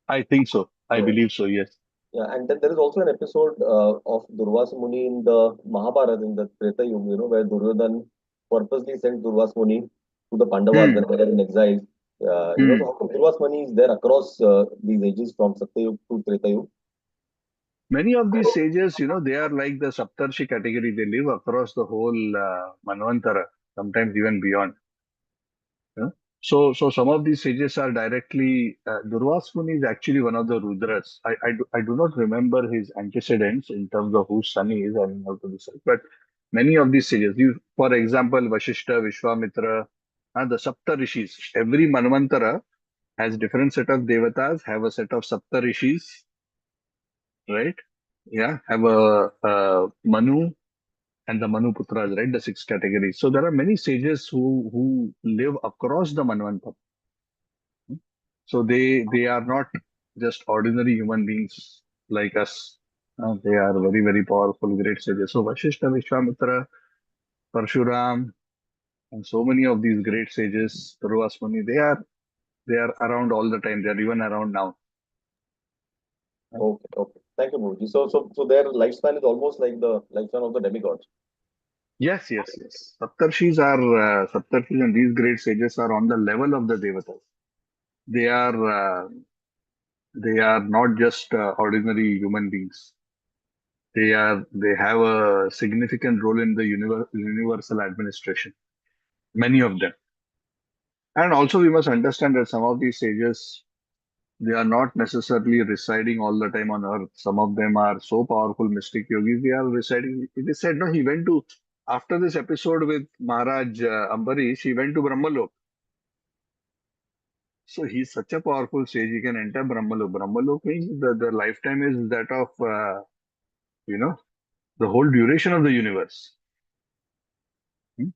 S1: I think so. I
S2: Yeah.
S1: believe so, yes.
S2: Yeah, and then there is also an episode of Durvasa Muni in the Mahabharata in the Treta Yuga, where Duryodhan purposely sent Durvasa Muni to the Pandavas
S1: Hmm.
S2: when they were in exile. So
S1: Hmm.
S2: how come Durvasa Muni is there across these ages from Satya Yuga to Treta Yuga?
S1: Many of these sages, they are like the Saptarshi category. They live across the whole Manvantara, sometimes even beyond. Yeah. So some of these sages are directly. Durvas Muni is actually one of the Rudras. I do not remember his antecedents in terms of whose son he is. I don't have to decide. But many of these sages, for example, Vashishta, Vishwamitra, and the Sapta Rishis. Every Manvantara has different set of devatas, have a set of Sapta Rishis, right? Yeah, have a Manu and the Manu Putras, right? The six categories. So there are many sages who live across the Manvantara. So they are not just ordinary human beings like us. They are very, very powerful, great sages. So Vashishta, Vishwamitra, Parshuram, and so many of these great sages, Purvasmuni, they are around all the time. They are even around now.
S2: Okay, okay. Thank you, Prabhuji. So their lifespan is almost like the lifespan of the demigods.
S1: Yes. Saptarshis and these great sages are on the level of the Devatas. They are uh, they are not just ordinary human beings. They have a significant role in the universal administration. Many of them. And also we must understand that some of these sages, they are not necessarily residing all the time on earth. Some of them are so powerful mystic yogis, they are residing. It is said, no, he went to, after this episode with Maharaj Ambarish, he went to Brahmalok. So he's such a powerful sage, he can enter Brahmalok. Brahmalok means the lifetime is that of, you know, the whole duration of the universe. Hmm?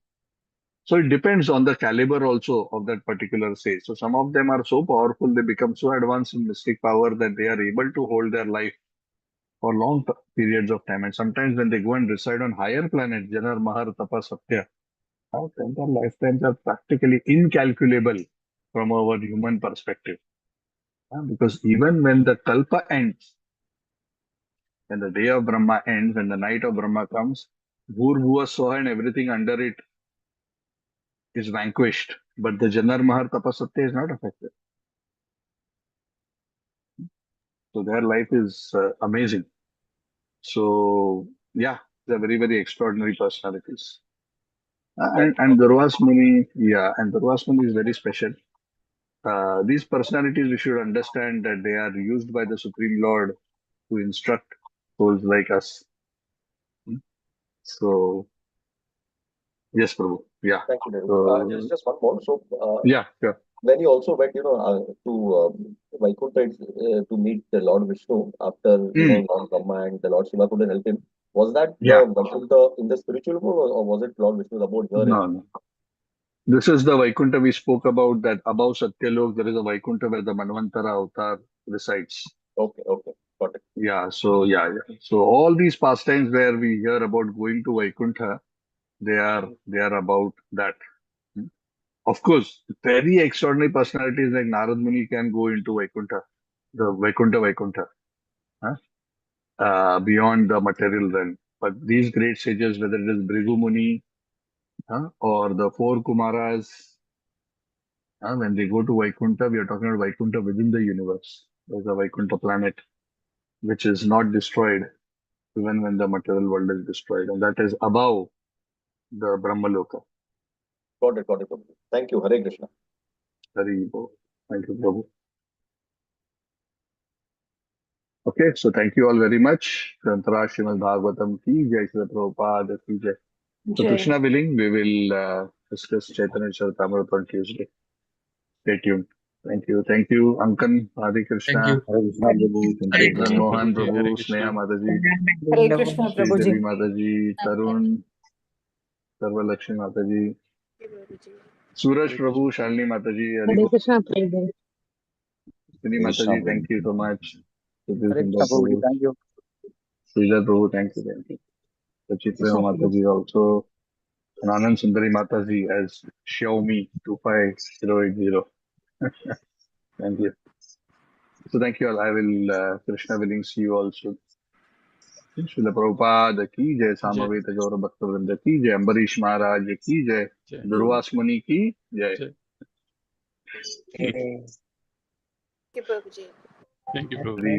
S1: So it depends on the caliber also of that particular sage. So some of them are so powerful, they become so advanced in mystic power that they are able to hold their life for long periods of time. And sometimes when they go and reside on higher planets, Janar, Mahar, Tapa, Satya, then their lifetimes are practically incalculable from our human perspective. Because even when the Kalpa ends, when the day of Brahma ends, when the night of Brahma comes, Bhur, Bhuva, Swaha and everything under it is vanquished. But the Janar, Mahar, Tapa, Satya is not affected. So their life is amazing. So, yeah, they're very, very extraordinary personalities.
S2: Thank
S1: And Durvas Muni, yeah, and Durvas Muni is very special. These personalities, we should understand that they are used by the Supreme Lord to instruct souls like us. So, yes, Prabhu. Yeah.
S2: thank you, Dev.
S1: So,
S2: Just one more. So,
S1: yeah, sure.
S2: when you also went, to Vaikuntha to meet the Lord Vishnu after,
S1: Mm,
S2: Lord Brahma and the Lord Shiva couldn't help him, was that
S1: yeah.
S2: the Vaikuntha in the spiritual world, or was it Lord Vishnu's abode here in?
S1: No, no. This is the Vaikuntha we spoke about, that above Satyalok, there is a Vaikuntha where the Manvantara avatar resides.
S2: Okay, okay, got it.
S1: Yeah, so yeah, yeah. So all these pastimes where we hear about going to Vaikuntha, they are about that. Hmm. Of course, very extraordinary personalities like Narad Muni can go into Vaikuntha, the Vaikuntha, huh? Beyond the material realm. But these great sages, whether it is Bhrigu Muni, huh, or the four Kumaras, when they go to Vaikuntha, we are talking about Vaikuntha within the universe. There's a Vaikuntha planet which is not destroyed even when the material world is destroyed, and that is above the Brahmaloka.
S2: Got it, Prabhuji. Thank you. Hare Krishna.
S1: Hari Bo. Thank you, Prabhu. Okay, so thank you all very much. Grantara Srimad Bhagavatam ki jai, Srila Prabhupada ki jai. So
S3: Jai.
S1: Krishna willing, we will discuss Chaitanya Charitamrita on Tuesday. Stay tuned. Thank you, Ankan, Hare
S4: Thank
S1: Krishna,
S4: you.
S5: Hare Krishna Prabhu. Thank
S4: Hare
S5: you
S1: Madan
S4: Krishna,
S5: Prabhu.
S1: Mohan
S4: Prabhuji. Hare
S1: Prabhu, Sneha
S4: Krishna.
S1: Mataji,
S3: Hare Krishna
S1: Sri Devi
S3: Prabhuji.
S1: Mataji, Tarun, Sarva Lakshmi Mataji, Suraj
S4: Hare
S1: Prabhu,
S4: Krishna.
S1: Shalini Mataji,
S3: Hare
S1: Haribo,
S3: Krishna Prabhuji.
S1: Srini
S5: Hare Krishna
S1: Mataji, thank you so
S5: Prabhu.
S1: much. Sudhir
S5: Hare
S1: Sundar
S5: Krishna Prabhu.
S1: Prabhu,
S5: Thank you.
S1: Sridhar Prabhu, thank you. Sachitra
S3: Krishna Prabhuji.
S1: Mataji also, and Anand Sundari Mataji as Xiaomi 25080. Thank you. So thank you all. I will, Krishna willing, see you all soon. Srila Prabhupada की जय,
S4: Jai.
S1: Samaveda गौर भक्तवृंद की जय, अम्बरीश महाराज की जय,
S4: Jai.
S1: Durvasa मुनि की जय.
S4: Jai.
S5: Hey.
S4: Thank you, Prabhuji.
S1: Hari